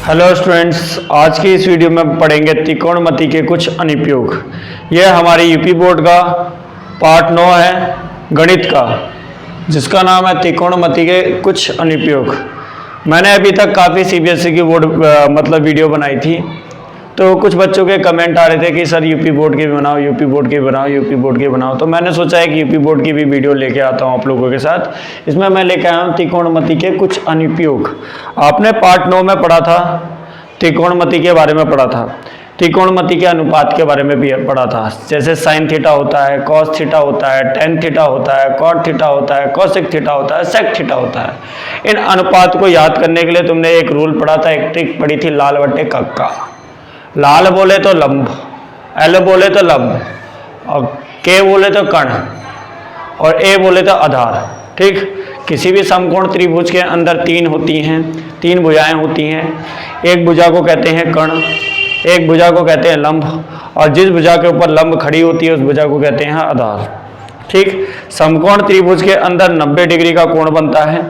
Hello students, आज की इस वीडियो में पढ़ेंगे त्रिकोणमिति के कुछ अनुप्रयोग। यह हमारी यूपी बोर्ड का पार्ट 9 है गणित का, जिसका नाम है त्रिकोणमिति के कुछ अनुप्रयोग। मैंने अभी तक काफ़ी सीबीएसई की बोर्ड वीडियो बनाई थी, तो कुछ बच्चों के कमेंट आ रहे थे कि सर यूपी बोर्ड की बनाओ, यूपी बोर्ड की बनाओ, यूपी बोर्ड की बनाओ। तो मैंने सोचा है कि यूपी बोर्ड की भी वीडियो लेके आता हूँ आप लोगों के साथ। इसमें मैं लेके आया हूँ त्रिकोणमिति के कुछ अनुप्रयोग। आपने पार्ट 9 में पढ़ा था, त्रिकोणमिति के बारे में पढ़ा था, त्रिकोणमिति के अनुपात के बारे में भी पढ़ा था। जैसे साइन थीटा होता है, कॉस थीटा होता है, टेन थीटा होता है, कॉट थीटा होता है, कोसेक थीटा होता है, सेक थीटा होता है। इन अनुपात को याद करने के लिए तुमने एक रूल पढ़ा था, एक ट्रिक पढ़ी थी, लाल बट्टे कक्का। लाल बोले तो लंब, एल बोले तो लंब, और के बोले तो कर्ण, और ए बोले तो आधार। ठीक, किसी भी समकोण त्रिभुज के अंदर तीन होती हैं, तीन भुजाएं होती हैं। एक भुजा को कहते हैं कर्ण, एक भुजा को कहते हैं लंब, और जिस भुजा के ऊपर लंब खड़ी होती है उस भुजा को कहते हैं आधार। ठीक, समकोण त्रिभुज के अंदर 90 डिग्री का कोण बनता है,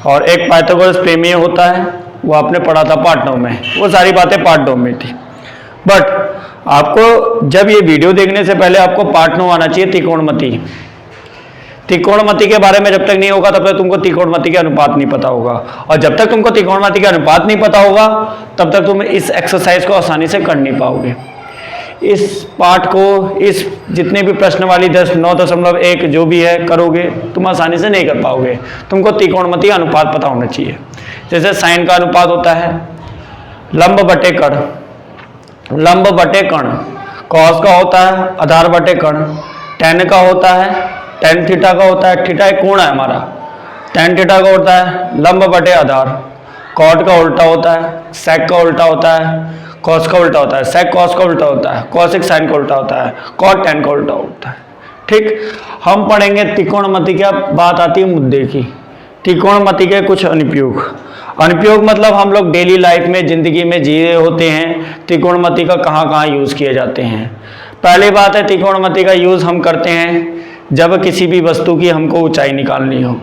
और एक पाइथागोरस प्रमेय होता है, वो आपने पढ़ा था पार्ट 9 में। वो सारी बातें पार्ट 9 में थी, बट आपको जब ये वीडियो देखने से पहले आपको पार्ट 9 आना चाहिए, त्रिकोणमिति। त्रिकोणमिति के बारे में जब तक नहीं होगा तब तक तुमको त्रिकोणमिति के अनुपात नहीं पता होगा, और जब तक तुमको त्रिकोणमिति के अनुपात नहीं पता होगा तब तक तुम इस एक्सरसाइज को आसानी से कर नहीं पाओगे। इस पार्ट को, इस जितने भी प्रश्न वाली 9.1 जो भी है करोगे, तुम आसानी से नहीं कर पाओगे। तुमको त्रिकोणमिति अनुपात पता होना चाहिए। जैसे साइन का अनुपात होता है लंब बटे कर्ण, लंब बटे कर्ण। कॉस का होता है आधार बटे कर्ण। टेन का होता है, टेन थीटा का होता है, थीटा एक कोण है हमारा, टेन थीटा का होता है लंब बटे आधार। कॉट का उल्टा होता है, सेक का उल्टा होता है, कॉस का उल्टा होता है, सेक कॉस का उल्टा होता है, कॉसिक साइन का उल्टा होता है, कॉट टेन का उल्टा होता है। ठीक, हम पढ़ेंगे त्रिकोणमिति की। बात आती है मुद्दे की, त्रिकोणमिति के कुछ अनुप्रयोग। अनुप्रयोग मतलब हम लोग डेली लाइफ में, जिंदगी में जी रहे होते हैं, त्रिकोणमिति का कहाँ कहाँ यूज़ किए जाते हैं। पहली बात है, त्रिकोणमिति का यूज़ हम करते हैं जब किसी भी वस्तु की हमको ऊंचाई निकालनी हो।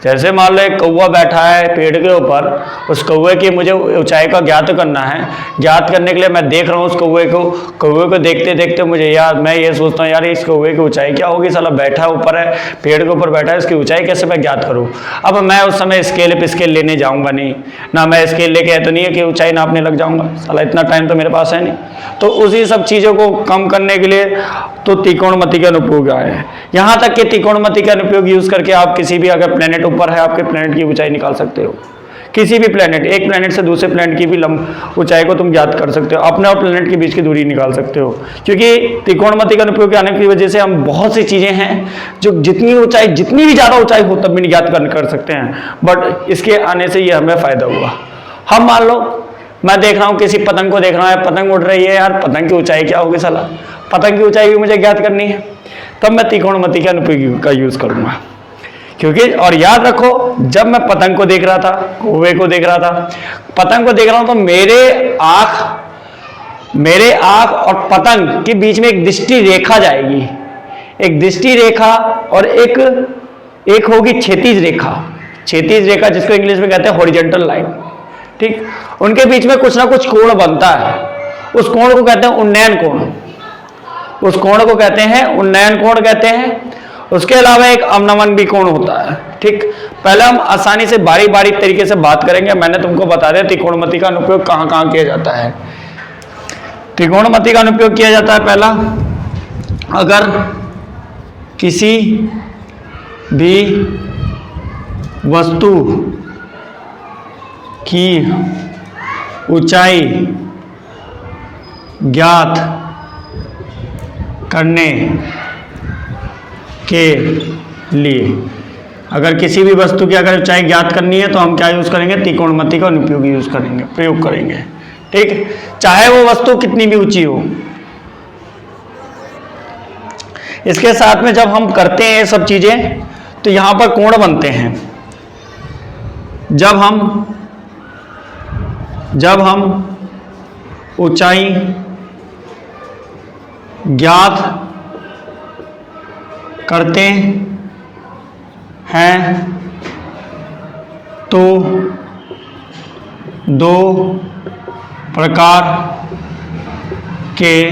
जैसे मान लो एक कौवा बैठा है पेड़ के ऊपर, उस कौवे की मुझे ऊंचाई का ज्ञात करना है। ज्ञात करने के लिए मैं देख रहा हूँ उस कौवे को देखते देखते मुझे यार, मैं ये सोचता हूँ यार इस कौवे की ऊंचाई क्या होगी, साला बैठा ऊपर है, पेड़ के ऊपर बैठा है, इसकी ऊंचाई कैसे मैं ज्ञात करूँ। अब मैं उस समय स्केल पे स्केल लेने जाऊँगा नहीं ना, मैं स्केल लेके तो नहीं है कि ऊंचाई नापने लग जाऊँगा, साला इतना टाइम तो मेरे पास है नहीं। तो उसी सब चीज़ों को कम करने के लिए तो त्रिकोणमिति के अनुप्रयोग आए हैं। यहाँ तक कि त्रिकोणमिति के अनुप्रयोग यूज करके आप किसी भी, अगर प्लेनेट ऊपर है, आपके प्लेनेट की ऊंचाई निकाल सकते हो। किसी भी प्लेनेट, एक प्लेनेट से दूसरे प्लेनेट की भी ऊंचाई को तुम ज्ञात कर सकते हो, अपने और प्लेनेट के बीच की दूरी निकाल सकते हो। क्योंकि त्रिकोणमिति का अनुप्रयोग आने की वजह से हम बहुत सी चीजें हैं जो जितनी भी ज्यादा ऊंचाई हो तब भी नहीं ज्ञात कर सकते हैं, बट इसके आने से ये हमें फायदा हुआ। हम मान लो मैं देख रहा हूँ किसी पतंग को, देख रहा है पतंग उड़ रही है, यार पतंग की ऊंचाई क्या होगी, साला पतंग की ऊंचाई भी मुझे ज्ञात करनी है, तब मैं त्रिकोणमिति के अनुप्रयोग का यूज करूंगा। क्योंकि और याद रखो, जब मैं पतंग को देख रहा था, कौवे को देख रहा था, पतंग को देख रहा हूं, तो मेरे आंख और पतंग के बीच में एक दृष्टि रेखा जाएगी, एक दृष्टि रेखा, और एक होगी क्षैतिज रेखा। क्षैतिज रेखा जिसको इंग्लिश में कहते हैं हॉरिजॉन्टल लाइन। ठीक, उनके बीच में कुछ ना कुछ कोण बनता है, उस कोण को कहते हैं उन्नयन कोण, उस कोण को कहते हैं उन्नयन कोण कहते हैं। उसके अलावा एक अवनमन भी कोण होता है। ठीक, पहले हम आसानी से बारी बारी तरीके से बात करेंगे। मैंने तुमको बता दिया त्रिकोणमिति का अनुप्रयोग कहाँ कहाँ किया जाता है। त्रिकोणमिति का अनुप्रयोग किया जाता है, पहला, अगर किसी भी वस्तु की ऊंचाई ज्ञात करने के लिए, अगर किसी भी वस्तु की अगर ऊंचाई ज्ञात करनी है तो हम क्या यूज करेंगे, त्रिकोणमिति का अनुप्रयोग यूज करेंगे, प्रयोग करेंगे। ठीक, चाहे वो वस्तु कितनी भी ऊंची हो। इसके साथ में जब हम करते हैं ये सब चीजें तो यहां पर कोण बनते हैं। जब हम ऊंचाई ज्ञात करते हैं तो दो प्रकार के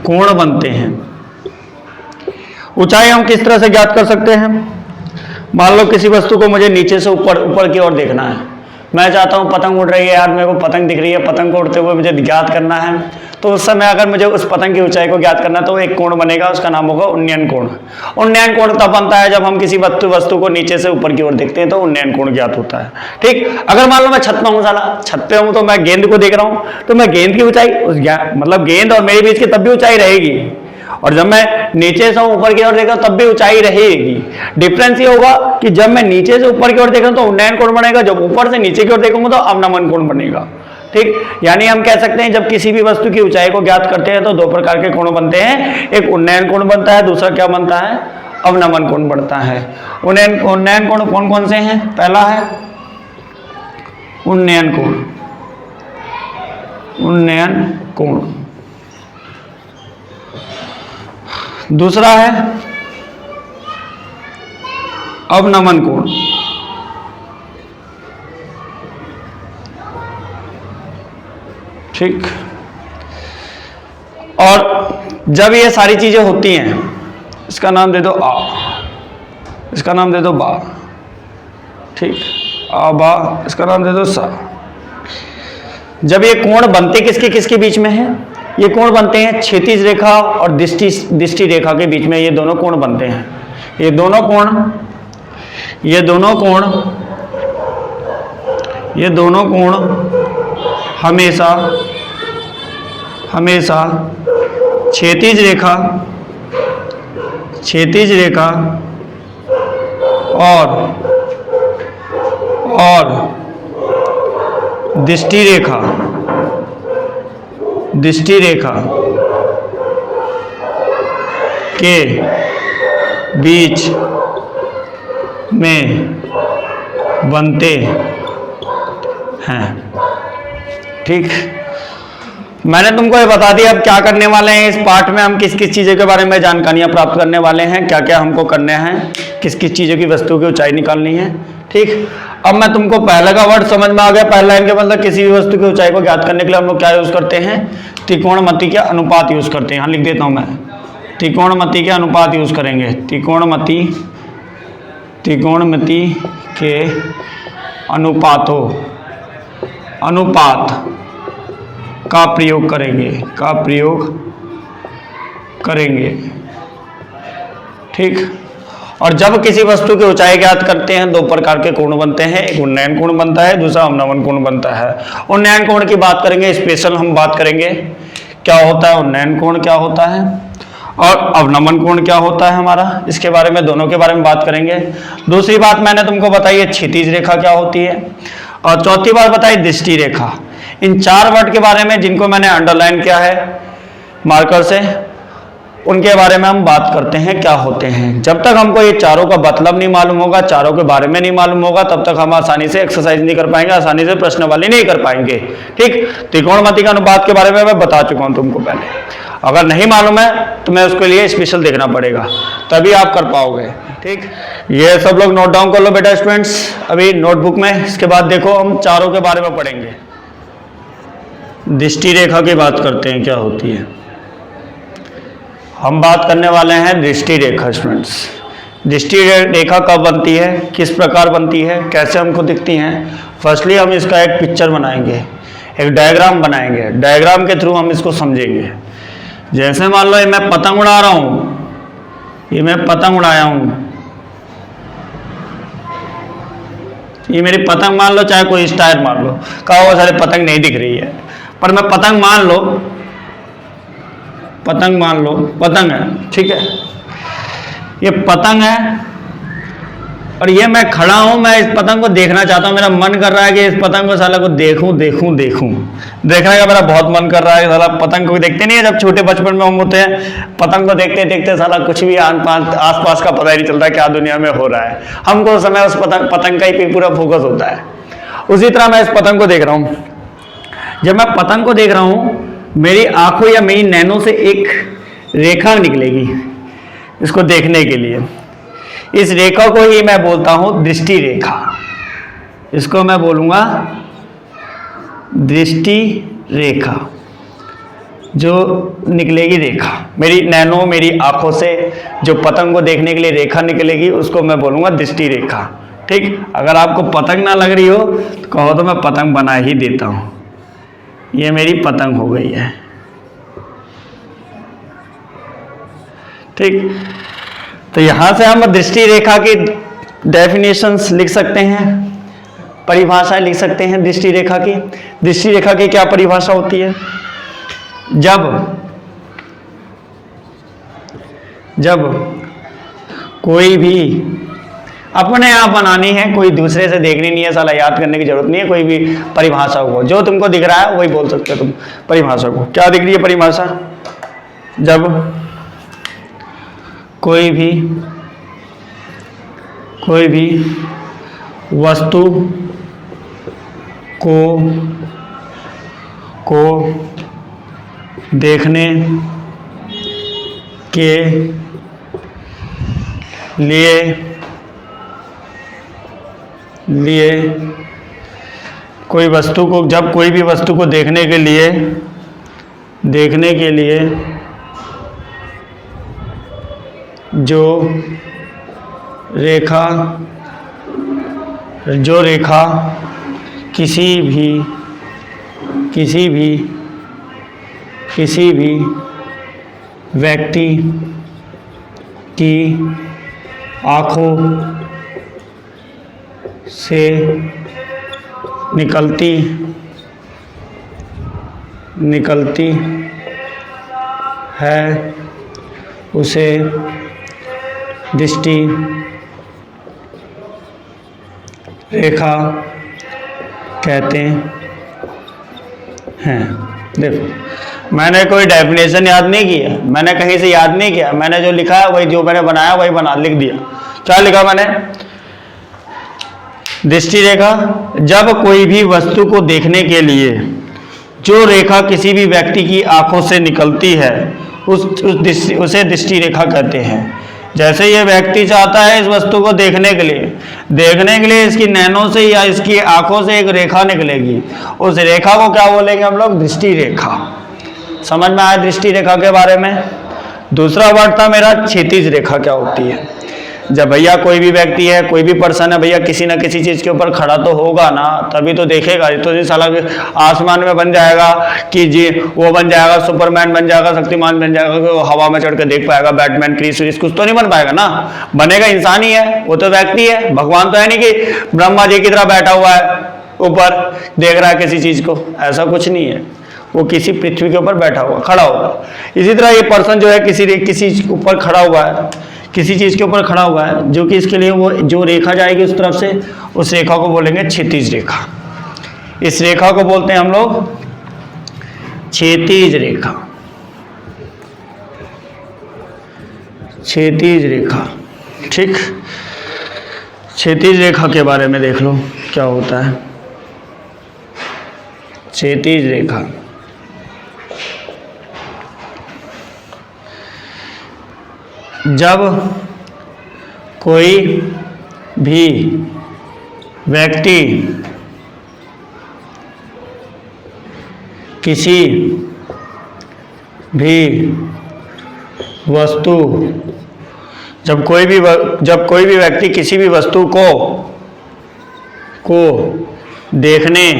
कोण बनते हैं। ऊंचाई हम किस तरह से ज्ञात कर सकते हैं? मान लो किसी वस्तु को मुझे नीचे से ऊपर की ओर देखना है। मैं चाहता हूं पतंग उड़ रही है, यार मेरे को पतंग दिख रही है, पतंग को उड़ते हुए मुझे ज्ञात करना है। तो उस समय अगर मुझे उस पतंग की ऊंचाई को ज्ञात करना है तो एक कोण बनेगा, उसका नाम होगा उन्नयन कोण। उन्नयन कोण तब बनता है जब हम किसी वस्तु को नीचे से ऊपर की ओर देखते हैं, तो उन्नयन कोण ज्ञात होता है। ठीक, अगर मान लो मैं छत पे हूँ, साला छत पे हूँ, तो मैं गेंद को देख रहा हूँ, तो मैं गेंद की ऊंचाई मतलब गेंद और मेरे बीच की तब भी ऊंचाई रहेगी, और जब मैं नीचे से ऊपर की ओर देख रहा हूं तब भी ऊंचाई रहेगी। डिफरेंस ये होगा कि जब मैं नीचे से ऊपर की ओर देख रहा हूं तो उन्नयन कोण बनेगा, जब ऊपर से नीचे की ओर देखूंगा तो अवनमन कोण बनेगा। ठीक, यानी हम कह सकते हैं जब किसी भी वस्तु की ऊंचाई को ज्ञात करते हैं तो दो प्रकार के कोण बनते हैं, एक उन्नयन कोण बनता है, दूसरा क्या बनता है? अवनमन कोण बनता है। उन्नयन कोण कौन कौन से हैं? पहला है उन्नयन कोण, उन्नयन कोण। दूसरा है अवनमन कोण। ठीक, और जब ये सारी चीजें होती हैं, इसका नाम दे दो आ, इसका नाम दे दो बा। ठीक, आ बा, इसका नाम दे दो सा। जब ये कोण बनते किसके किसके बीच में है? ये कोण बनते हैं क्षैतिज रेखा और दृष्टि रेखा के बीच में, ये दोनों कोण बनते हैं। ये दोनों कोण हमेशा क्षैतिज रेखा और दृष्टि रेखा के बीच में बनते हैं। ठीक, मैंने तुमको ये बता दिया। अब क्या करने वाले हैं इस पार्ट में, हम किस किस चीज़ों के बारे में जानकारियां प्राप्त करने वाले हैं, क्या क्या हमको करने हैं, किस किस चीज़ों की वस्तु की ऊंचाई निकालनी है। ठीक, अब मैं तुमको पहले का वर्ड समझ में आ गया। पहला इनके मतलब किसी भी वस्तु की ऊंचाई को ज्ञात करने के लिए हम लोग क्या यूज करते हैं? त्रिकोणमिति के अनुपात यूज करते हैं। यहाँ लिख देता हूं मैं, त्रिकोणमिति के अनुपात यूज करेंगे। त्रिकोणमिति के अनुपात का प्रयोग करेंगे। ठीक, और जब किसी वस्तु की ऊंचाई ज्ञात करते हैं दो प्रकार के कोण बनते हैं, एक उन्नयन कोण बनता है, दूसरा अवनमन कोण बनता है। उन्नयन कोण की बात करेंगे, स्पेशल हम बात करेंगे क्या होता है उन्नयन कोण, क्या होता है, और अवनमन कोण क्या होता है हमारा, इसके बारे में, दोनों के बारे में बात करेंगे। दूसरी बात मैंने तुमको बताई है क्षैतिज रेखा क्या होती है, और चौथी बात बताई दृष्टि रेखा। इन चार वर्ड के बारे में जिनको मैंने अंडरलाइन किया है मार्कर से, उनके बारे में हम बात करते हैं क्या होते हैं। जब तक हमको ये चारों का मतलब नहीं मालूम होगा, चारों के बारे में नहीं मालूम होगा, तब तक हम आसानी से एक्सरसाइज नहीं कर पाएंगे, आसानी से प्रश्नावली नहीं कर पाएंगे। ठीक, त्रिकोणमिति का अनुपात के बारे में मैं बता चुका हूं तुमको पहले। अगर नहीं मालूम है तो मैं उसके लिए स्पेशल देखना पड़ेगा, तभी आप कर पाओगे। ठीक, ये सब लोग नोट डाउन कर लो बेटा स्टूडेंट्स अभी नोटबुक में। इसके बाद देखो हम चारों के बारे में पढ़ेंगे। दृष्टि रेखा की बात करते हैं क्या होती है। हम बात करने वाले हैं दृष्टि रेखा स्टूडेंट्स। दृष्टि रेखा कब बनती है, किस प्रकार बनती है, कैसे हमको दिखती हैं। फर्स्टली हम इसका एक पिक्चर बनाएंगे, एक डायग्राम बनाएंगे, डायग्राम के थ्रू हम इसको समझेंगे। जैसे मान लो ये मैं पतंग उड़ा रहा हूं, ये मैं पतंग उड़ाया हूं, ये मेरी पतंग मान लो, चाहे कोई स्टाइल मान लो, कहा वो सारे पतंग नहीं दिख रही है, पर मैं पतंग मान लो, पतंग है। ठीक है, ये पतंग है और ये मैं खड़ा हूं, मैं इस पतंग को देखना चाहता हूं। मेरा मन कर रहा है कि इस पतंग को साला को देखूं। देखने का मेरा बहुत मन कर रहा है। साला पतंग को देखते नहीं है, जब छोटे बचपन में हम होते हैं, पतंग को देखते देखते साला कुछ भी आसपास का पता ही नहीं चलता क्या दुनिया में हो रहा है। हमको उस समय उस पतंग का ही पूरा फोकस होता है। उसी तरह मैं इस पतंग को देख रहा हूं। जब मैं पतंग को देख रहा हूं, मेरी आंखों या मेरी नैनों से एक रेखा निकलेगी इसको देखने के लिए। इस रेखा को ही मैं बोलता हूं दृष्टि रेखा। इसको मैं बोलूँगा दृष्टि रेखा। जो निकलेगी रेखा मेरी नैनो मेरी आंखों से जो पतंग को देखने के लिए रेखा निकलेगी उसको मैं बोलूँगा दृष्टि रेखा। ठीक, अगर आपको पतंग ना लग रही हो तो कहो तो मैं पतंग बना ही देता हूँ। ये मेरी पतंग हो गई है। ठीक, तो यहाँ से हम दृष्टि रेखा की डेफिनेशंस लिख सकते हैं, परिभाषा लिख सकते हैं दृष्टि रेखा की। दृष्टि रेखा की क्या परिभाषा होती है? जब कोई भी अपने आप बनानी है, कोई दूसरे से देखनी नहीं है, साला याद करने की जरूरत नहीं है। कोई भी परिभाषा को जो तुमको दिख रहा है वही बोल सकते हो तुम परिभाषा को। क्या दिख रही है परिभाषा? जब कोई भी वस्तु को देखने के लिए कोई भी वस्तु को देखने के लिए जो रेखा किसी भी व्यक्ति की आँखों से निकलती है उसे दृष्टि रेखा कहते हैं। देखो, मैंने कोई डेफिनेशन याद नहीं किया, मैंने कहीं से याद नहीं किया, मैंने जो लिखा है वही जो मैंने बनाया वही लिख दिया। क्या लिखा मैंने? दृष्टि रेखा, जब कोई भी वस्तु को देखने के लिए जो रेखा किसी भी व्यक्ति की आंखों से निकलती है उसे दृष्टि रेखा कहते हैं। जैसे ये व्यक्ति चाहता है इस वस्तु को देखने के लिए इसकी नैनों से या इसकी आंखों से एक रेखा निकलेगी, उस रेखा को क्या बोलेंगे हम लोग? दृष्टि रेखा। समझ में आया दृष्टि रेखा के बारे में? दूसरा वर्ड था मेरा क्षैतिज रेखा। क्या होती है? जब भैया कोई भी व्यक्ति है, कोई भी पर्सन है भैया, किसी ना किसी चीज़ के ऊपर खड़ा तो होगा ना, तभी तो देखेगा। तो जी साला आसमान में बन जाएगा कि जी वो बन जाएगा, सुपरमैन बन जाएगा, शक्तिमान बन जाएगा, वो हवा में चढ़ के देख पाएगा, बैटमैन, क्रिस कुछ तो नहीं बन पाएगा ना। बनेगा इंसान ही है, वो तो व्यक्ति है। भगवान तो है नहीं कि ब्रह्मा जी की तरह बैठा हुआ है ऊपर देख रहा है किसी चीज़ को, ऐसा कुछ नहीं है। वो किसी पृथ्वी के ऊपर बैठा हुआ खड़ा होगा। इसी तरह ये पर्सन जो है किसी ऊपर खड़ा हुआ है, किसी चीज़ के ऊपर खड़ा हुआ है, जो कि इसके लिए वो जो रेखा जाएगी उस तरफ से, उस रेखा को बोलेंगे क्षैतिज रेखा। इस रेखा को बोलते हैं हम लोग क्षैतिज रेखा। क्षैतिज रेखा। ठीक, क्षैतिज रेखा के बारे में देख लो क्या होता है। क्षैतिज रेखा जब कोई भी व्यक्ति किसी भी वस्तु जब कोई भी व्यक्ति किसी भी वस्तु को देखने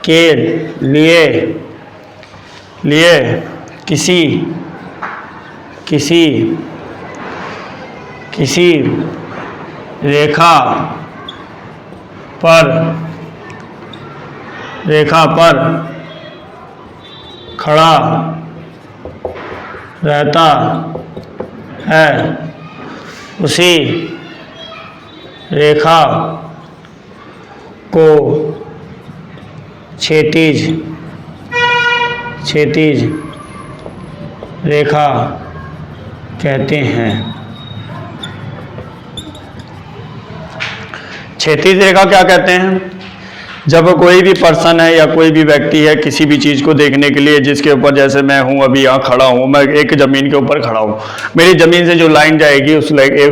के लिए किसी रेखा पर खड़ा रहता है, उसी रेखा को क्षैतिज रेखा कहते हैं। क्षैतिज रेखा क्या कहते हैं? जब कोई भी पर्सन है या कोई भी व्यक्ति है किसी भी चीज़ को देखने के लिए, जिसके ऊपर, जैसे मैं हूँ अभी यहाँ खड़ा हूँ, मैं एक ज़मीन के ऊपर खड़ा हूँ, मेरी ज़मीन से जो लाइन जाएगी उस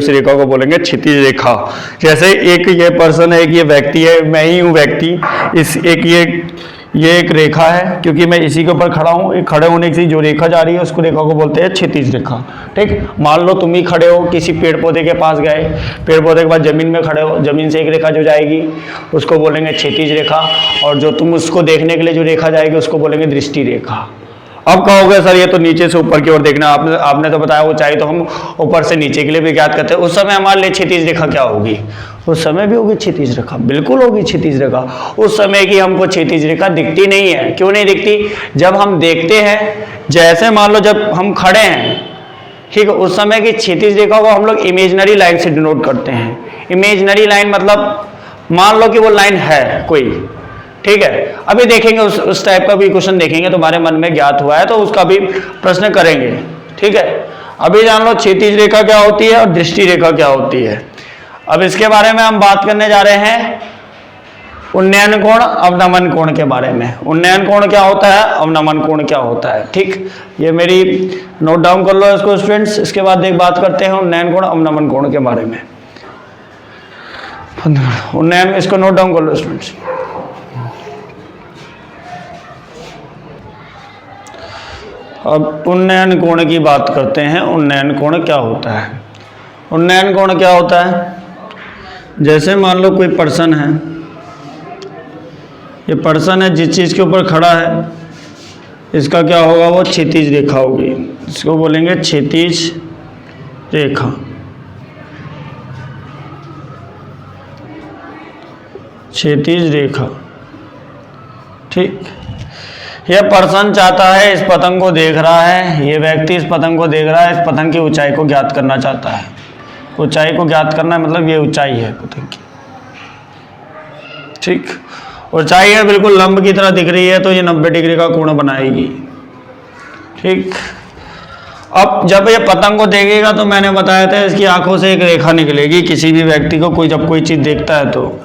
रेखा को बोलेंगे क्षितिज रेखा। जैसे एक ये पर्सन है, एक ये व्यक्ति है, मैं ही हूँ व्यक्ति, इस एक ये एक रेखा है, क्योंकि मैं इसी के ऊपर खड़ा हूँ। एक खड़े होने से जो रेखा जा रही है उसको रेखा को बोलते हैं क्षितिज रेखा। ठीक, मान लो तुम ही खड़े हो, किसी पेड़ पौधे के पास गए, पेड़ पौधे के बाद जमीन में खड़े हो, जमीन से एक रेखा जो जाएगी उसको बोलेंगे क्षितिज रेखा, और जो तुम उसको देखने के लिए जो रेखा जाएगी उसको बोलेंगे दृष्टि रेखा। अब कहोगे सर ये तो नीचे से ऊपर की ओर देखना, आपने तो बताया ऊंचाई तो हम ऊपर से नीचे के लिए भी ज्ञात करते हैं। उस समय हमारे लिए क्षितिज रेखा क्या होगी? उस समय भी होगी क्षितिज रेखा, बिल्कुल होगी क्षितिज रेखा। उस समय की हमको क्षितिज रेखा दिखती नहीं है। क्यों नहीं दिखती? जब हम देखते हैं, जैसे मान लो जब हम खड़े हैं, ठीक है, उस समय की क्षितिज रेखा को हम लोग इमेजिनरी लाइन से डिनोट करते हैं। इमेजिनरी लाइन मतलब मान लो कि वो लाइन है कोई, ठीक है। अभी देखेंगे उस टाइप का भी क्वेश्चन देखेंगे, तुम्हारे मन में ज्ञात हुआ है तो उसका भी प्रश्न करेंगे, ठीक है। अभी जान लो क्षितिज रेखा क्या होती है और दृष्टि रेखा क्या होती है। अब इसके बारे में हम बात करने जा रहे हैं उन्नयन कोण अवनमन कोण के बारे में। उन्नयन कोण क्या होता है, अवनमन कोण क्या होता है, ठीक। ये मेरी नोट डाउन कर लो इसको स्टूडेंट्स। इसके बाद एक बात करते हैं उन्नयन कोण अवनमन कोण के बारे में। उन्नयन, इसको नोट डाउन कर लो स्टूडेंट्स। अब उन्नयन कोण की बात करते हैं। उन्नयन कोण क्या होता है? उन्नयन कोण क्या होता है? जैसे मान लो कोई पर्सन है, ये पर्सन है जिस चीज़ के ऊपर खड़ा है, इसका क्या होगा? वो क्षितिज रेखा होगी, इसको बोलेंगे क्षितिज रेखा। क्षितिज रेखा, ठीक। यह पर्सन चाहता है, इस पतंग को देख रहा है, ये व्यक्ति इस पतंग को देख रहा है, इस पतंग की ऊंचाई को ज्ञात करना चाहता है। ऊंचाई को ज्ञात करना है, मतलब ये ऊंचाई है पतंग की, ठीक। ऊंचाई है, बिल्कुल लंब की तरह दिख रही है, तो ये 90 डिग्री का कोण बनाएगी, ठीक। अब जब ये पतंग को देखेगा तो मैंने बताया था इसकी आंखों से एक रेखा निकलेगी। किसी भी व्यक्ति को कोई जब कोई चीज़ देखता है तो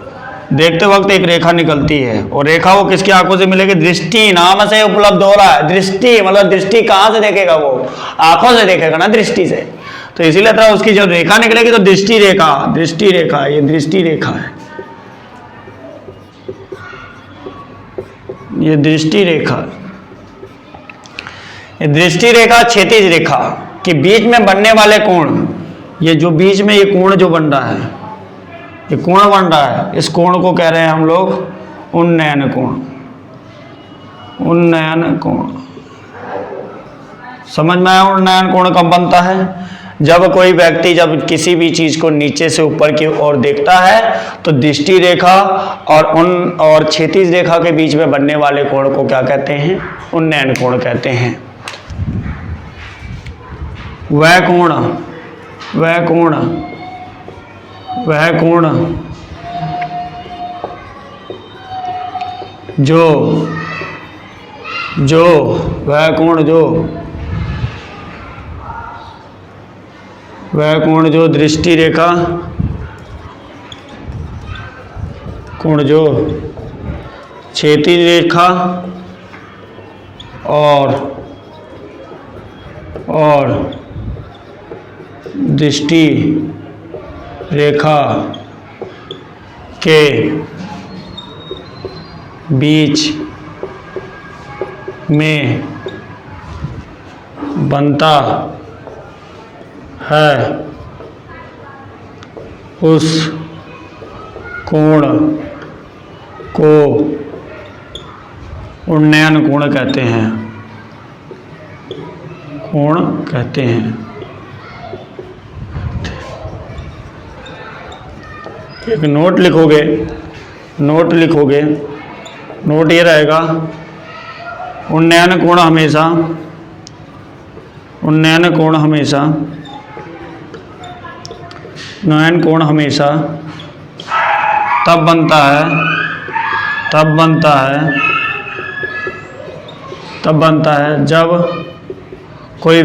देखते वक्त एक रेखा निकलती है, और रेखा वो किसकी आंखों से मिलेगी? दृष्टि नाम से उपलब्ध हो रहा है। दृष्टि मतलब दृष्टि कहाँ से देखेगा? वो आंखों से देखेगा ना, दृष्टि से। तो इसीलिए तरह उसकी जब रेखा निकलेगी तो दृष्टि रेखा, दृष्टि रेखा, ये दृष्टि रेखा है, ये दृष्टि रेखा। ये दृष्टि रेखा क्षैतिज रेखा के बीच में बनने वाले कोण, ये जो बीच में ये कोण जो बन रहा है, ये कोण बन रहा है, इस कोण को कह रहे हैं हम लोग उन्नयन कोण। उन्नयन कोण समझ में आया? उन्नयन कोण कब बनता है? जब कोई व्यक्ति जब किसी भी चीज को नीचे से ऊपर की ओर देखता है तो दृष्टि रेखा और क्षैतिज रेखा के बीच में बनने वाले कोण को क्या कहते हैं? उन्नयन कोण कहते हैं। वह कोण, वह कोण, वह कोण जो वह कोण जो दृष्टि रेखा, कोण जो क्षैतिज रेखा और दृष्टि रेखा के बीच में बनता है, उस कोण को उन्नयन कोण कहते हैं। कोण कहते हैं। एक नोट लिखोगे, नोट ये रहेगा उन्नयन कोण हमेशा उन्नयन कोण हमेशा तब बनता है जब कोई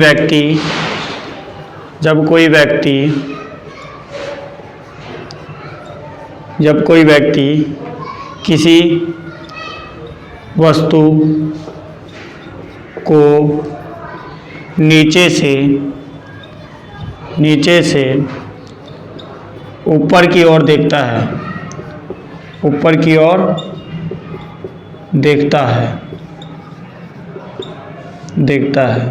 व्यक्ति किसी वस्तु को नीचे से ऊपर की ओर देखता है, ऊपर की ओर देखता है।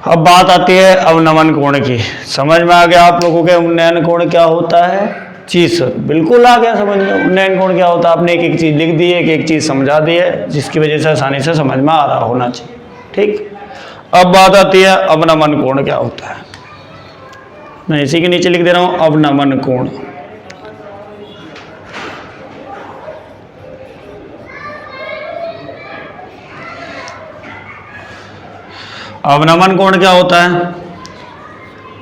अब बात आती है अवनमन कोण की। समझ में आ गया आप लोगों के उन्नयन कोण क्या होता है? जी सर, बिल्कुल आ गया समझ में। उन्नयन कोण क्या होता है? आपने एक एक चीज़ लिख दी है, एक एक चीज़ समझा दी है, जिसकी वजह से आसानी से समझ में आ रहा होना चाहिए। ठीक, अब बात आती है अवनमन कोण क्या होता है। मैं इसी के नीचे लिख दे रहा हूं अवनमन कोण। अवनमन कोण क्या होता है?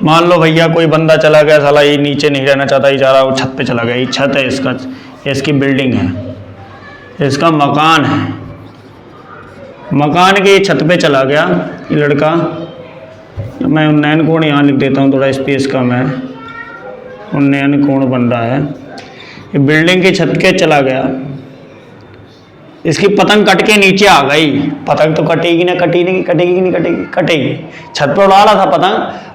मान लो भैया कोई बंदा चला गया, साला ये नीचे नहीं रहना चाहता, ये जा रहा, वो छत पे चला गया। ये छत है इसका, इसकी बिल्डिंग है, इसका मकान है। मकान के छत पे चला गया ये लड़का। मैं उन्नयन कोण यहाँ लिख देता हूँ, थोड़ा स्पेस कम है। उन्नयन कोण बन रहा है। ये बिल्डिंग की छत के चला गया, इसकी पतंग कट के नीचे आ गई। पतंग तो कटेगी ना, कटेगी। छत पर उड़ा रहा था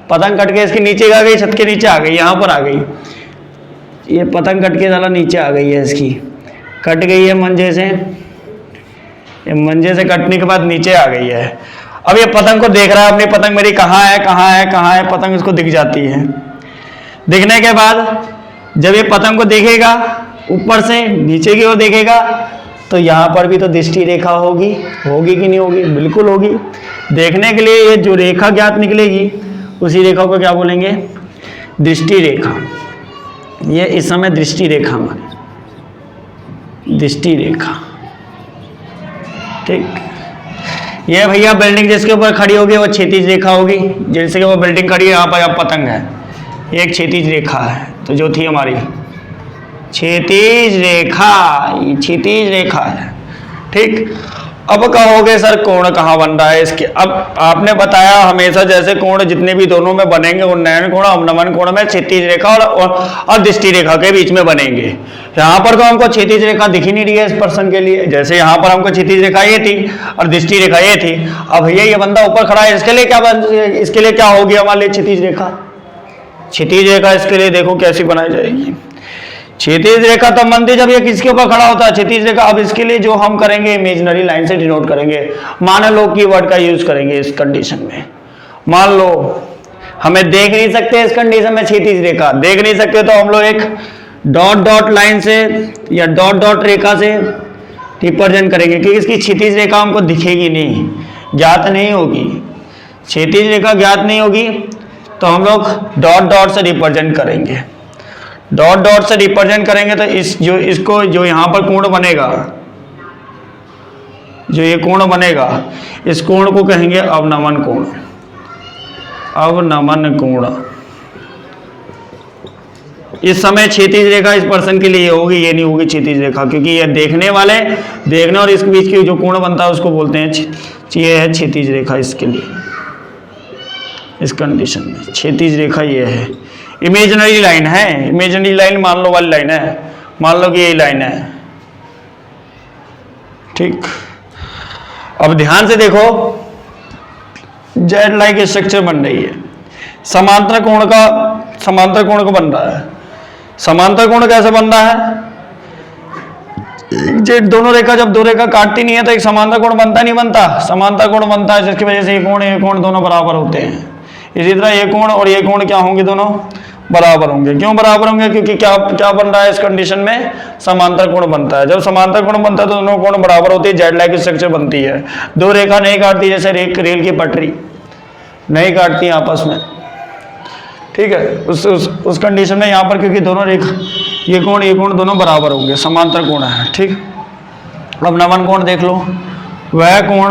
पतंग कट के इसके नीचे आ गई, छत के नीचे आ गई, यहाँ पर आ गई। ये पतंग कट के साला नीचे आ गई है, इसकी कट गई है मंजे से। ये मंजे से कटने के बाद नीचे आ गई है। अब ये पतंग को देख रहा है, अपनी पतंग मेरी कहाँ है, पतंग इसको दिख जाती है। दिखने के बाद जब ये पतंग को देखेगा, ऊपर से नीचे की ओर देखेगा, तो यहाँ पर भी तो दृष्टि रेखा होगी कि नहीं होगी? बिल्कुल होगी। देखने के लिए ये जो रेखा ज्ञात निकलेगी, उसी रेखा को क्या बोलेंगे? दृष्टि रेखा। ये इस समय दृष्टि रेखा हमारी, दृष्टि रेखा। ठीक, ये भैया बिल्डिंग जिसके ऊपर खड़ी होगी वो क्षैतिज रेखा होगी। जैसे कि वो बिल्डिंग खड़ी है, यहाँ पर पतंग है, ये एक क्षैतिज रेखा है। तो जो थी हमारी क्षैतिज रेखा है। ठीक, अब कहोगे सर कोण कहाँ बन रहा है इसके? अब आपने बताया हमेशा जैसे कोण जितने भी दोनों में बनेंगे, उन्नयन कोण अवनमन कोण में क्षैतिज रेखा और दृष्टि रेखा के बीच में बनेंगे। यहाँ पर तो हमको क्षैतिज रेखा दिख ही नहीं रही है इस पर्सन के लिए। जैसे यहाँ पर हमको क्षैतिज रेखा ये थी और दृष्टि रेखा ये थी। अब भैया ये बंदा ऊपर खड़ा है, इसके लिए क्या होगी हमारे लिए क्षैतिज रेखा? क्षैतिज रेखा इसके लिए देखो कैसी बनाई जाएगी। क्षैतिज रेखा तब बनती जब ये किसके ऊपर खड़ा होता है? क्षैतिज रेखा। अब इसके लिए जो हम करेंगे इमेजिनरी लाइन से डिनोट करेंगे। मान लो कीवर्ड का यूज करेंगे इस कंडीशन में। मान लो हमें देख नहीं सकते इस कंडीशन में क्षैतिज रेखा, देख नहीं सकते, तो हम लोग एक डॉट लाइन से या डॉट रेखा से रिप्रेजेंट करेंगे, क्योंकि इसकी क्षैतिज रेखा हमको दिखेगी नहीं, ज्ञात नहीं होगी। क्षैतिज रेखा ज्ञात नहीं होगी तो हम लोग डॉट से रिप्रेजेंट करेंगे। डॉट से रिप्रेजेंट करेंगे तो इसको जो यहाँ पर कोण बनेगा, जो ये कोण बनेगा, इस कोण को कहेंगे अवनमन कोण। अवनमन कोण। इस समय क्षैतिज रेखा इस पर्सन के लिए होगी, ये नहीं होगी क्षैतिज रेखा, क्योंकि ये देखने और इसके बीच की जो कोण बनता है उसको बोलते हैं, ये है क्षैतिज रेखा। इसके लिए इस कंडीशन में क्षैतिज रेखा ये है। इमेजिनरी लाइन है, इमेजिनरी लाइन मान लो वाली लाइन है, मान लो कि यही लाइन है। ठीक, अब ध्यान से देखो, जेड लाइक स्ट्रक्चर बन रही है। समांतर कोण को बन रहा है। समांतर कोण कैसे बन रहा है? जेड दोनों रेखा, जब दो रेखा काटती नहीं है तो एक समांतर कोण बनता नहीं बनता? समांतर कोण बनता है, जिसकी वजह से ये कोण दोनों बराबर होते हैं। इसी तरह ये कोण और ये कोण क्या होंगे? दोनों बराबर होंगे। क्यों बराबर होंगे? क्योंकि क्या बन रहा है इस कंडीशन में? समांतर कोण बनता है। जब समांतर कोण बनता है तो दोनों कोण बराबर होती है, जेड लाइक स्ट्रक्चर बनती है। दो रेखा नहीं काटती, जैसे रेल की पटरी नहीं काटती आपस में। ठीक है, उस कंडीशन में यहाँ पर क्योंकि दोनों रेखा, ये कोण दोनों बराबर होंगे, समांतर कोण है। ठीक, अब नमन कोण देख लो। वह कोण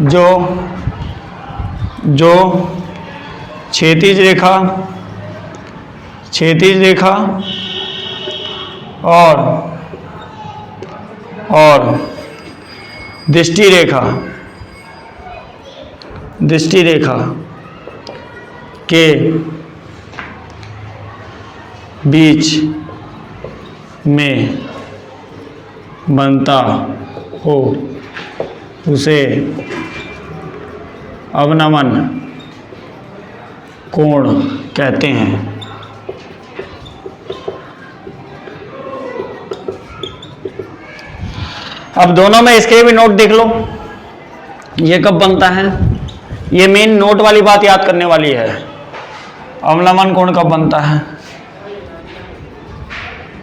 जो क्षैतिज रेखा और दृष्टि रेखा बीच में बनता हो उसे अवनमन कोण कहते हैं। अब दोनों में इसके भी नोट देख लो, ये कब बनता है, ये मेन नोट वाली बात याद करने वाली है। अवनमन कोण कब बनता है?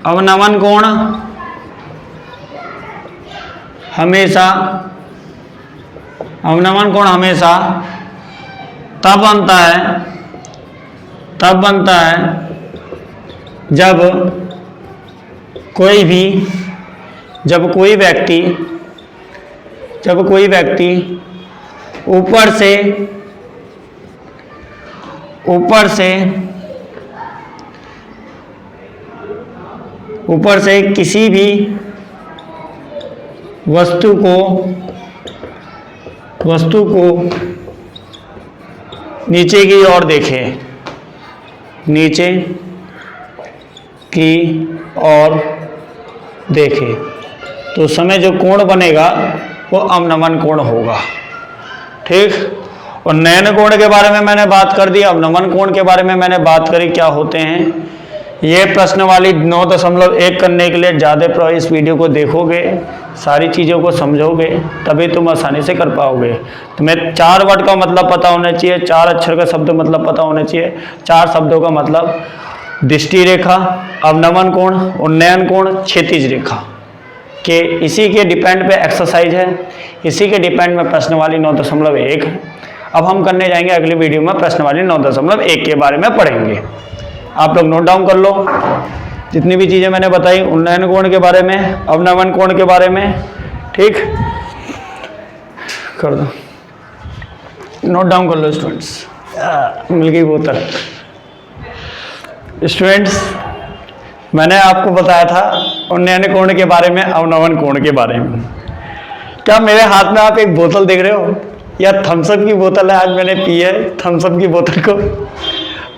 अवनमन कोण हमेशा, अवनमन कोण हमेशा तब बनता है जब कोई व्यक्ति ऊपर से किसी भी वस्तु को नीचे की ओर देखे, नीचे की ओर देखे, तो उस समय जो कोण बनेगा वो अवनमन कोण होगा। ठीक। और नयन कोण के बारे में मैंने बात कर दी, अवनमन कोण के बारे में मैंने बात करी क्या होते हैं। ये प्रश्न वाली 9.1 करने के लिए ज़्यादा इस वीडियो को देखोगे, सारी चीज़ों को समझोगे, तभी तुम आसानी से कर पाओगे। तुम्हें 4 वर्ड का मतलब पता होना चाहिए, 4 अक्षर का शब्द मतलब पता होना चाहिए। 4 शब्दों का मतलब दृष्टि रेखा, अवनमन कोण, उन्नयन कोण, क्षैतिज रेखा के इसी के डिपेंड पे एक्सरसाइज है, इसी के डिपेंड में प्रश्न वाली 9.1 है। अब हम करने जाएंगे अगली वीडियो में प्रश्न वाली 9.1 के बारे में पढ़ेंगे। आप लोग नोट डाउन कर लो जितनी भी चीज़ें मैंने बताई, उन्नयन कोण के बारे में, अवनमन कोण के बारे में। ठीक, कर दो, नोट डाउन कर लो स्टूडेंट्स। मिल गई बोतल। स्टूडेंट्स, मैंने आपको बताया था उन्नयन कोण के बारे में, अवनमन कोण के बारे में। क्या मेरे हाथ में आप एक बोतल देख रहे हो? यह थम्सअप की बोतल है, आज मैंने पी है थम्सअप की बोतल को।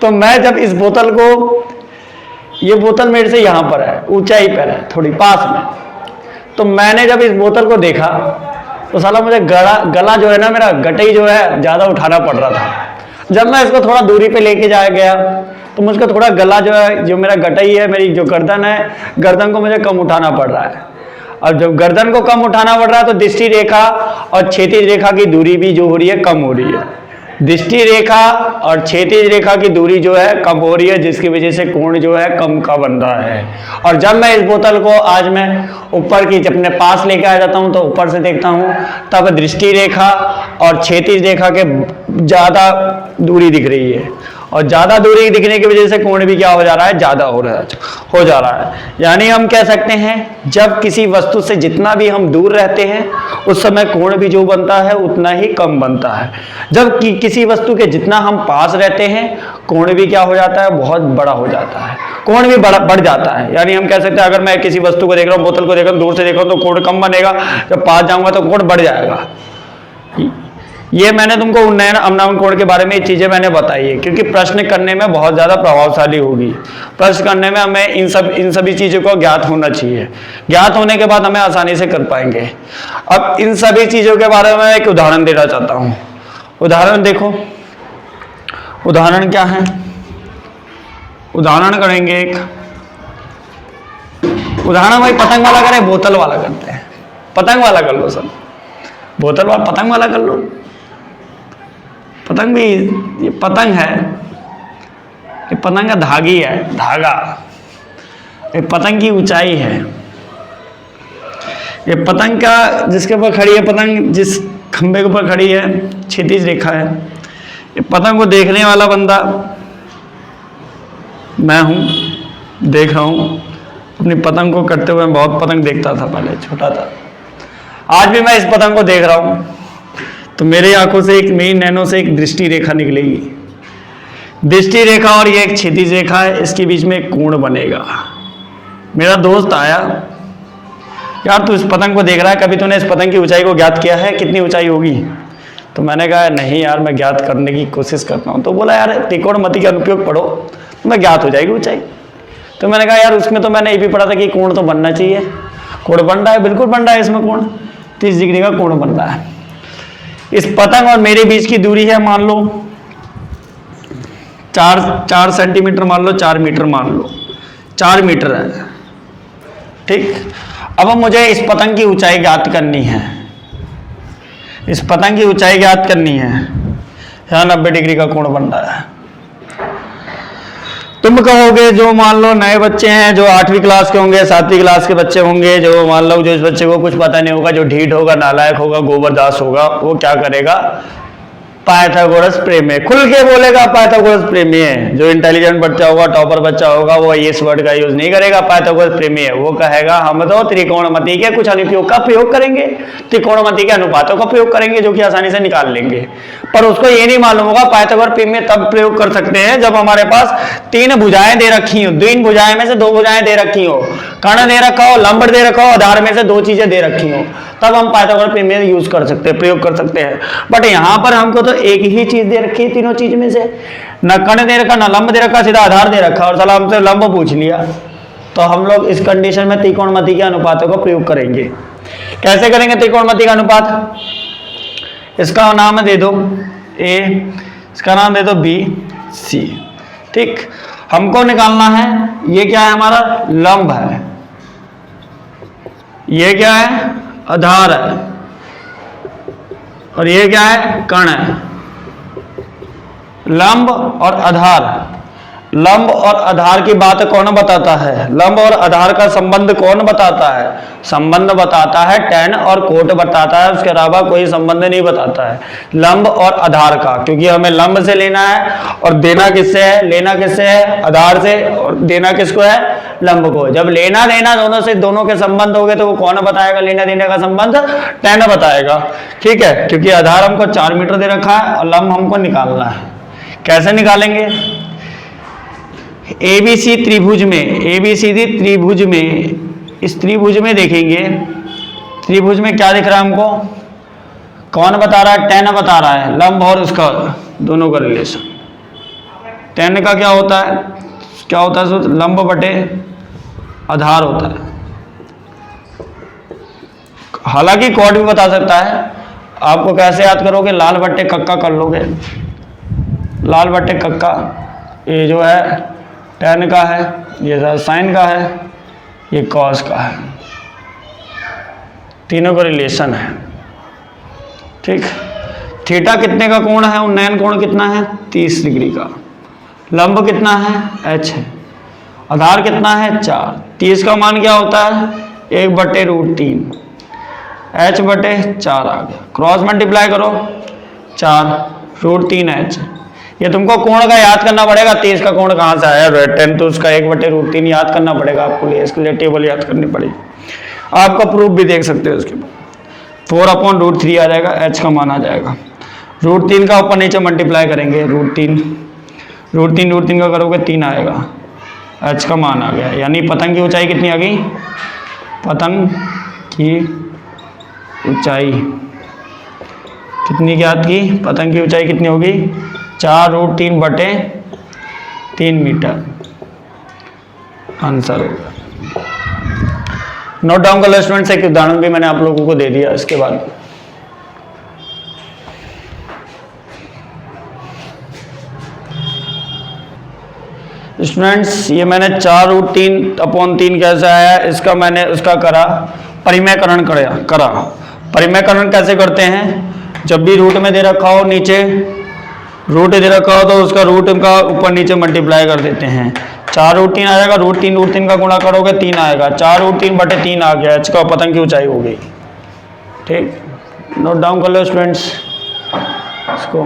तो मैं जब इस बोतल को, ये बोतल मेरे से यहाँ पर है, ऊंचाई पर है, थोड़ी पास में, तो मैंने जब इस बोतल को देखा तो साला मुझे गला जो है ना, मेरा गटई जो है ज़्यादा उठाना पड़ रहा था। जब मैं इसको थोड़ा दूरी पे लेके जाया गया तो मुझको थोड़ा गला जो है, जो मेरा गटई है, मेरी जो गर्दन है, गर्दन को मुझे कम उठाना पड़ रहा है। और जब गर्दन को कम उठाना पड़ रहा है तो दृष्टि रेखा और क्षैतिज रेखा की दूरी भी जो हो रही है, कम हो रही है। दृष्टि रेखा और क्षैतिज रेखा की दूरी जो है कम हो रही है, जिसकी वजह से कोण जो है कम का बन रहा है। और जब मैं इस बोतल को आज मैं ऊपर की अपने पास लेके आ जाता हूँ तो ऊपर से देखता हूँ, तब दृष्टि रेखा और क्षैतिज रेखा के ज़्यादा दूरी दिख रही है, और ज़्यादा दूरी दिखने की वजह से कोण भी क्या हो जा रहा है, ज़्यादा हो जा रहा है। यानी हम कह सकते हैं जब किसी वस्तु से जितना भी हम दूर रहते हैं उस समय कोण भी जो बनता है उतना ही कम बनता है। जब किसी वस्तु के जितना हम पास रहते हैं कोण भी क्या हो जाता है, बहुत बड़ा हो जाता है, कोण भी बढ़ जाता है। यानी हम कह सकते हैं अगर मैं किसी वस्तु को देख रहा हूँ, बोतल को देख रहा हूँ, दूर से देख रहा हूँ तो कोण कम बनेगा, जब पास जाऊँगा तो कोण बढ़ जाएगा। ये मैंने तुमको उन्नयन अवनमन कोण के बारे में ये चीज़ें मैंने बताई है, क्योंकि प्रश्न करने में बहुत ज़्यादा प्रभावशाली होगी। प्रश्न करने में हमें इन सभी चीज़ों को ज्ञात होना चाहिए। ज्ञात होने के बाद हमें आसानी से कर पाएंगे। अब इन सभी चीज़ों के बारे में एक उदाहरण देना चाहता हूँ। उदाहरण देखो, उदाहरण क्या है, उदाहरण करेंगे एक उदाहरण। भाई पतंग वाला करें, बोतल वाला करते हैं। पतंग वाला कर लो सब, बोतल वाला पतंग वाला कर लो। पतंग भी, ये पतंग है, ये पतंग का धागी है, धागा। ये पतंग की ऊंचाई है, ये पतंग का जिसके ऊपर खड़ी है, पतंग जिस खंबे के ऊपर खड़ी है, क्षैतिज रेखा है। ये पतंग को देखने वाला बंदा मैं हूँ, देख रहा हूँ अपनी पतंग को करते हुए। मैं बहुत पतंग देखता था पहले, छोटा था। आज भी मैं इस पतंग को देख रहा हूँ तो मेरी आंखों से, एक मेरी नैनों से एक दृष्टि रेखा निकलेगी। दृष्टि रेखा और ये एक क्षैतिज रेखा है, इसके बीच में एक कोण बनेगा। मेरा दोस्त आया, यार तू इस पतंग को देख रहा है, कभी तूने इस पतंग की ऊंचाई को ज्ञात किया है, कितनी ऊंचाई होगी? तो मैंने कहा नहीं यार, मैं ज्ञात करने की कोशिश करता हूँ। तो बोला यार त्रिकोणमिति का अनुप्रयोग पढ़ो, तुम्हें ज्ञात हो जाएगी ऊंचाई। तो मैंने कहा यार उसमें तो मैंने ये भी पढ़ा था कि कोण तो बनना चाहिए, कोण बन रहा है, बिल्कुल बन रहा है इसमें कोण, 30 डिग्री का कोण बन रहा है। इस पतंग और मेरे बीच की दूरी है मान लो 4 सेंटीमीटर, मान लो 4 मीटर, मान लो 4 मीटर है, ठीक। अब मुझे इस पतंग की ऊंचाई ज्ञात करनी है, इस पतंग की ऊंचाई ज्ञात करनी है। यहाँ 90 डिग्री का कोण बन रहा है। तुम कहोगे जो मान लो नए बच्चे हैं, जो 8वीं क्लास के होंगे, 7वीं क्लास के बच्चे होंगे, जो मान लो जो इस बच्चे को कुछ पता नहीं होगा, जो ढीठ होगा, नालायक होगा, गोबरदास होगा, वो क्या करेगा, पाइथागोरस प्रमेय खुल के बोलेगा, पाइथागोरस प्रमेय। जो इंटेलिजेंट बच्चा होगा, टॉपर बच्चा होगा, वो इस वर्ड का यूज नहीं करेगा, पाइथागोरस प्रमेय। वो कहेगा हम तो त्रिकोणमिति के कुछ अनुप्रयोग का प्रयोग करेंगे, त्रिकोणमिति के अनुपातों का प्रयोग करेंगे, जो कि आसानी से निकाल लेंगे। पर उसको ये नहीं मालूम होगा पाइथागोरस प्रमेय तब प्रयोग कर सकते हैं जब हमारे पास 3 भुजाएं दे रखी हो, 3 भुजाएं में से 2 भुजाएं दे रखी हो, कर्ण दे रखा हो, लंब दे रखा हो, आधार में से 2 चीजें दे रखी हो, तब हम पाइथागोरस प्रमेय यूज कर सकते हैं, प्रयोग कर सकते हैं। बट यहां पर हमको तो एक ही चीज दे रखी है तीनों चीज में से, न कर्ण दे रखा, न लंब दे रखा, सीधा आधार दे रखा, और साला हमसे लंब पूछ लिया। तो हम लोग इस कंडीशन में त्रिकोणमिति के अनुपातों का प्रयोग करेंगे। कैसे करेंगे त्रिकोणमिति का अनुपात? इसका नाम दे दो ए, इसका नाम दे दो बी, सी, ठीक। हमको निकालना है, ये क्या है हमारा, लंब है, ये क्या है, आधार है, और ये क्या है, कर्ण है। लंब और आधार, लंब और आधार की बात कौन बताता है? लंब और आधार का संबंध कौन बताता है? संबंध बताता है tan और कोट बताता है, उसके अलावा कोई संबंध नहीं बताता है लंब और आधार का। क्योंकि हमें लंब से लेना है और देना किससे है, लेना किससे है, आधार से, और देना किसको है, लंब को। जब लेना देना दोनों से, दोनों के संबंध हो गए तो वो कौन बताएगा लेना देने का संबंध? tan बताएगा, ठीक है। क्योंकि आधार हमको 4 मीटर दे रखा है और लंब हमको निकालना है। कैसे निकालेंगे? एबीसी त्रिभुज में, एबीसीडी त्रिभुज में, इस त्रिभुज में देखेंगे, त्रिभुज में क्या दिख रहा है हमको, कौन बता रहा है, tan बता रहा है, लंब और उसका दोनों का रिलेशन। tan का क्या होता है, क्या होता है, लंब बटे आधार होता है। हालांकि कोट भी बता सकता है। आपको कैसे याद करोगे, लाल बट्टे कक्का कर लोगे, लाल बट्टे कक्का, ये जो है tan का है, ये साइन का है, ये कॉस का है, तीनों का रिलेशन है, ठीक। थीटा कितने का कोण है, उन्नयन कोण कितना है, 30 डिग्री का। लंब कितना है, h है। आधार कितना है, 4। 30 का मान क्या होता है, 1/√3, h बटे 4 आ गया। क्रॉस मल्टीप्लाई करो, 4√3h। ये तुमको कोण का याद करना पड़ेगा, 30 का कोण कहाँ से आया, tan तो उसका 1/√3 याद करना पड़ेगा आपको, इसके लिए टेबल याद करनी पड़ेगी। आपका प्रूफ भी देख सकते हो उसके बाद, 4/√3 आ जाएगा, h का मान आ जाएगा। √3 का ऊपर नीचे मल्टीप्लाई करेंगे, √3 का करोगे 3 आएगा, h का मान आ गया। यानी पतंग की ऊंचाई कितनी आ गई, पतंग की ऊंचाई कितनी ज्ञात की, पतंग की ऊंचाई कितनी होगी, 4√3/3 मीटर आंसर होगा। नोट डाउन कर लो स्टूडेंट्स, एक उदाहरण भी मैंने आप लोगों को दे दिया। इसके बाद स्टूडेंट्स, ये मैंने 4√3/3 कैसे आया, इसका मैंने उसका करा परिमेयकरण करा। परिमेयकरण कैसे करते हैं, जब भी रूट में दे रखा हो, नीचे रूट दे रखा हो तो उसका रूट का ऊपर नीचे मल्टीप्लाई कर देते हैं। 4√3 आ जाएगा, √3 का गुणा करोगे 3 आएगा, 4√3/3 आ गया, h का पतंग की ऊंचाई हो गई, ठीक। नोट डाउन कर लो स्टूडेंट्स इसको।